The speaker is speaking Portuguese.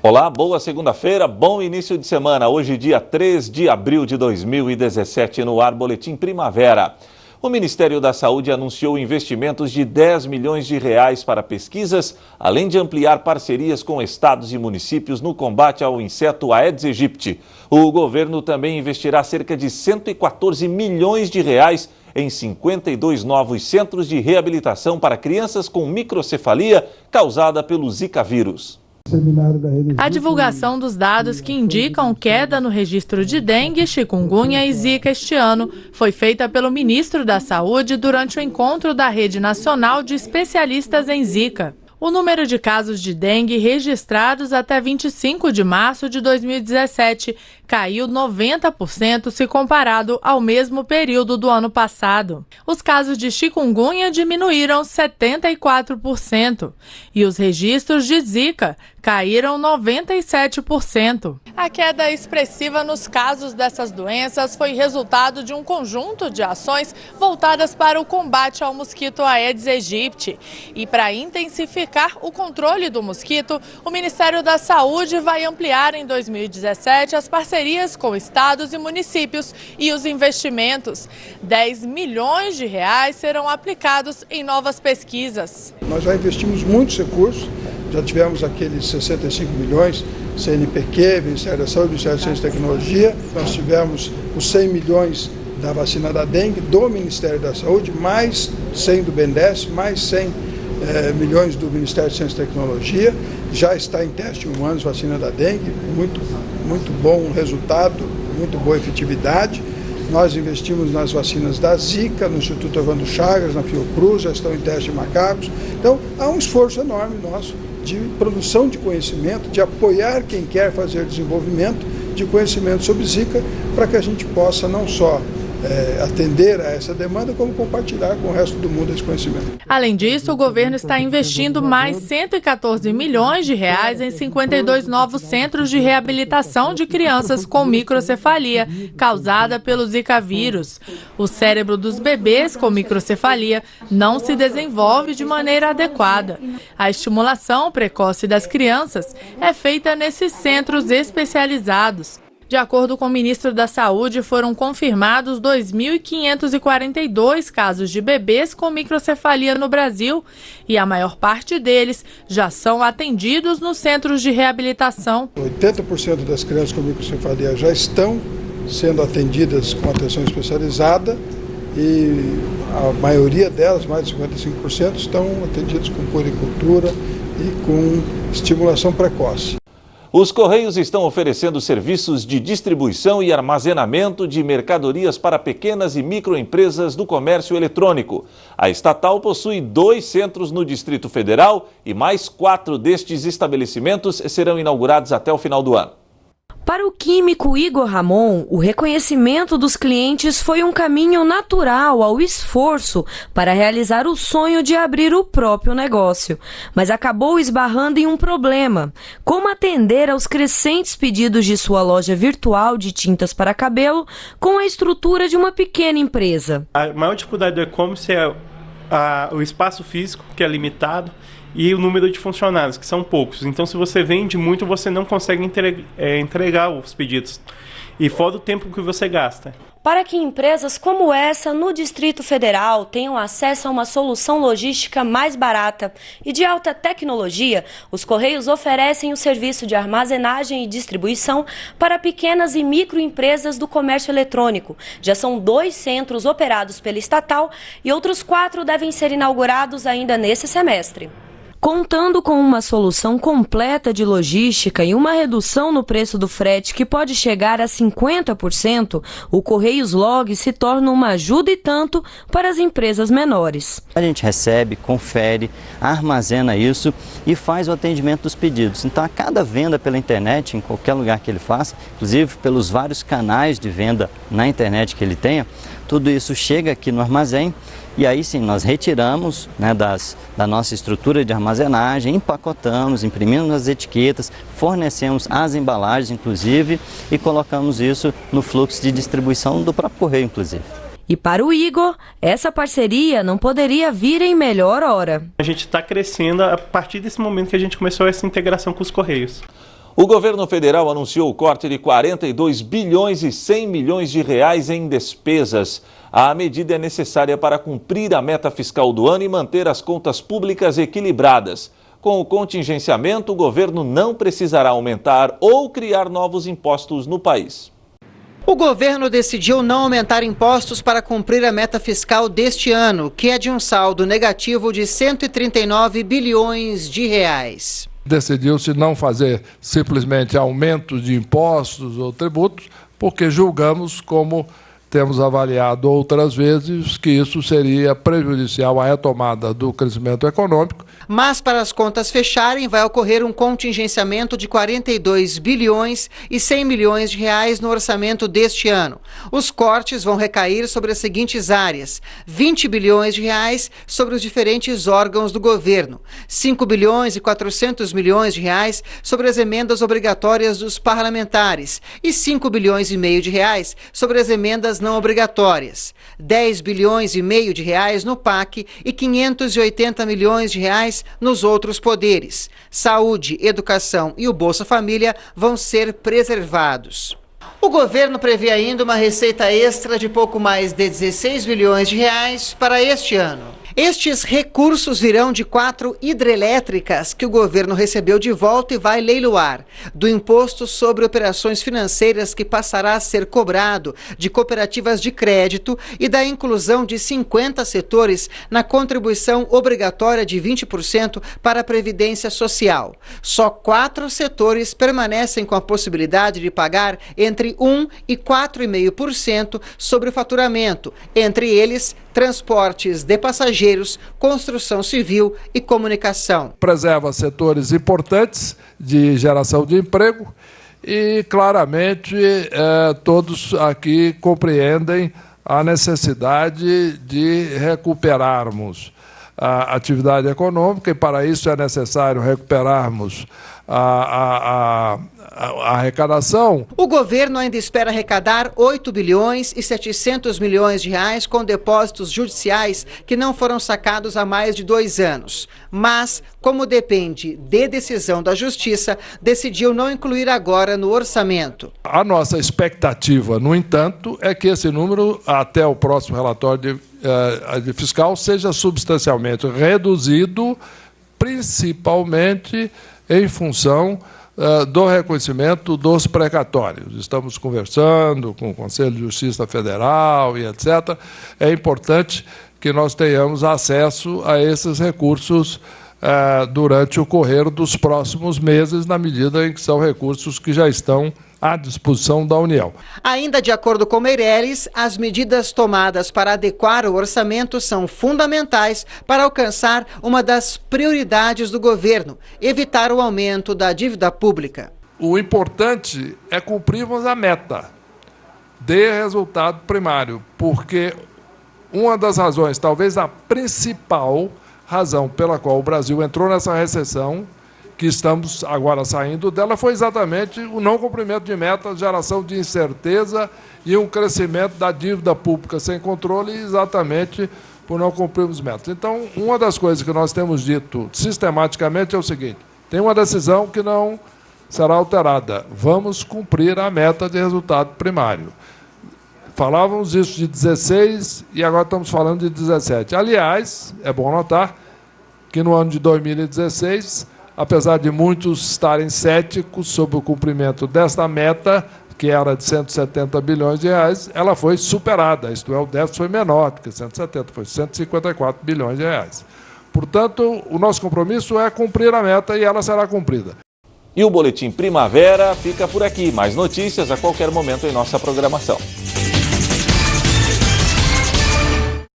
Olá, boa segunda-feira, bom início de semana. Hoje, dia 3 de abril de 2017, no ar Boletim Primavera. O Ministério da Saúde anunciou investimentos de 10 milhões de reais para pesquisas, além de ampliar parcerias com estados e municípios no combate ao inseto Aedes aegypti. O governo também investirá cerca de 114 milhões de reais em 52 novos centros de reabilitação para crianças com microcefalia causada pelo Zika vírus. A divulgação dos dados que indicam queda no registro de dengue, chikungunya e zika este ano foi feita pelo ministro da Saúde durante o encontro da Rede Nacional de Especialistas em Zika. O número de casos de dengue registrados até 25 de março de 2017 caiu 90% se comparado ao mesmo período do ano passado. Os casos de chikungunya diminuíram 74% e os registros de zika caíram 97%. A queda expressiva nos casos dessas doenças foi resultado de um conjunto de ações voltadas para o combate ao mosquito Aedes aegypti. E para intensificar o controle do mosquito, o Ministério da Saúde vai ampliar em 2017 as parcerias com estados e municípios e os investimentos. 10 milhões de reais serão aplicados em novas pesquisas. Nós já investimos muitos recursos. Já tivemos aqueles 65 milhões, CNPq, Ministério da Saúde, Ministério da Ciência e Tecnologia. Nós tivemos os 100 milhões da vacina da dengue do Ministério da Saúde, mais 100 do BNDES, mais 100 milhões do Ministério da Ciência e Tecnologia. Já está em teste em humanos vacina da dengue, muito bom resultado, muito boa efetividade. Nós investimos nas vacinas da Zika, no Instituto Evandro Chagas, na Fiocruz, já estão em teste em macacos. Então, há um esforço enorme nosso de produção de conhecimento, de apoiar quem quer fazer desenvolvimento de conhecimento sobre Zika, para que a gente possa não só atender a essa demanda, como compartilhar com o resto do mundo esse conhecimento. Além disso, o governo está investindo mais 114 milhões de reais em 52 novos centros de reabilitação de crianças com microcefalia causada pelo Zika vírus. O cérebro dos bebês com microcefalia não se desenvolve de maneira adequada. A estimulação precoce das crianças é feita nesses centros especializados. De acordo com o ministro da Saúde, foram confirmados 2.542 casos de bebês com microcefalia no Brasil e a maior parte deles já são atendidos nos centros de reabilitação. 80% das crianças com microcefalia já estão sendo atendidas com atenção especializada e a maioria delas, mais de 55%, estão atendidas com puericultura e com estimulação precoce. Os Correios estão oferecendo serviços de distribuição e armazenamento de mercadorias para pequenas e microempresas do comércio eletrônico. A estatal possui 2 centros no Distrito Federal e mais 4 destes estabelecimentos serão inaugurados até o final do ano. Para o químico Igor Ramon, o reconhecimento dos clientes foi um caminho natural ao esforço para realizar o sonho de abrir o próprio negócio, mas acabou esbarrando em um problema: como atender aos crescentes pedidos de sua loja virtual de tintas para cabelo com a estrutura de uma pequena empresa. A maior dificuldade do e-commerce é o espaço físico, que é limitado, e o número de funcionários, que são poucos. Então, se você vende muito, você não consegue entregar os pedidos. E fora o tempo que você gasta. Para que empresas como essa no Distrito Federal tenham acesso a uma solução logística mais barata e de alta tecnologia, os Correios oferecem o serviço de armazenagem e distribuição para pequenas e microempresas do comércio eletrônico. Já são 2 centros operados pela estatal e outros 4 devem ser inaugurados ainda nesse semestre. Contando com uma solução completa de logística e uma redução no preço do frete que pode chegar a 50%, o Correios Log se torna uma ajuda e tanto para as empresas menores. A gente recebe, confere, armazena isso e faz o atendimento dos pedidos. Então, a cada venda pela internet, em qualquer lugar que ele faça, inclusive pelos vários canais de venda na internet que ele tenha, tudo isso chega aqui no armazém. E aí sim, nós retiramos, da nossa estrutura de armazenagem, empacotamos, imprimimos as etiquetas, fornecemos as embalagens, inclusive, e colocamos isso no fluxo de distribuição do próprio correio, inclusive. E para o Igor, essa parceria não poderia vir em melhor hora. A gente está crescendo a partir desse momento que a gente começou essa integração com os Correios. O governo federal anunciou o corte de 42 bilhões e 100 milhões de reais em despesas. A medida é necessária para cumprir a meta fiscal do ano e manter as contas públicas equilibradas. Com o contingenciamento, o governo não precisará aumentar ou criar novos impostos no país. O governo decidiu não aumentar impostos para cumprir a meta fiscal deste ano, que é de um saldo negativo de 139 bilhões de reais. Decidiu-se não fazer simplesmente aumentos de impostos ou tributos, porque julgamos, como temos avaliado outras vezes, que isso seria prejudicial à retomada do crescimento econômico. Mas para as contas fecharem, vai ocorrer um contingenciamento de 42 bilhões e 100 milhões de reais no orçamento deste ano. Os cortes vão recair sobre as seguintes áreas: 20 bilhões de reais sobre os diferentes órgãos do governo, 5 bilhões e 400 milhões de reais sobre as emendas obrigatórias dos parlamentares e 5 bilhões e meio de reais sobre as emendas não obrigatórias, 10 bilhões e meio de reais no PAC e 580 milhões de reais nos outros poderes. Saúde, educação e o Bolsa Família vão ser preservados. O governo prevê ainda uma receita extra de pouco mais de 16 bilhões de reais para este ano. Estes recursos virão de 4 hidrelétricas que o governo recebeu de volta e vai leiloar, do imposto sobre operações financeiras que passará a ser cobrado de cooperativas de crédito e da inclusão de 50 setores na contribuição obrigatória de 20% para a Previdência Social. Só 4 setores permanecem com a possibilidade de pagar entre 1% e 4,5% sobre o faturamento, entre eles transportes de passageiros, construção civil e comunicação. Preserva setores importantes de geração de emprego e, claramente, todos aqui compreendem a necessidade de recuperarmos a atividade econômica e, para isso, é necessário recuperarmos a arrecadação. O governo ainda espera arrecadar 8 bilhões e 700 milhões de reais com depósitos judiciais que não foram sacados há mais de 2 anos. Mas, como depende de decisão da Justiça, decidiu não incluir agora no orçamento. A nossa expectativa, no entanto, é que esse número, até o próximo relatório de fiscal, seja substancialmente reduzido, principalmente em função do reconhecimento dos precatórios. Estamos conversando com o Conselho de Justiça Federal e etc. É importante que nós tenhamos acesso a esses recursos durante o correr dos próximos meses, na medida em que são recursos que já estão à disposição da União. Ainda de acordo com Meirelles, as medidas tomadas para adequar o orçamento são fundamentais para alcançar uma das prioridades do governo, evitar o aumento da dívida pública. O importante é cumprirmos a meta de resultado primário, porque uma das razões, talvez a principal razão pela qual o Brasil entrou nessa recessão, que estamos agora saindo dela, foi exatamente o não cumprimento de metas, geração de incerteza e um crescimento da dívida pública sem controle, exatamente por não cumprirmos metas. Então, uma das coisas que nós temos dito sistematicamente é o seguinte: tem uma decisão que não será alterada, vamos cumprir a meta de resultado primário. Falávamos isso de 16 e agora estamos falando de 17. Aliás, é bom notar que no ano de 2016, apesar de muitos estarem céticos sobre o cumprimento desta meta, que era de 170 bilhões de reais, ela foi superada, isto é, o déficit foi menor do que 170, foi 154 bilhões de reais. Portanto, o nosso compromisso é cumprir a meta e ela será cumprida. E o Boletim Primavera fica por aqui. Mais notícias a qualquer momento em nossa programação.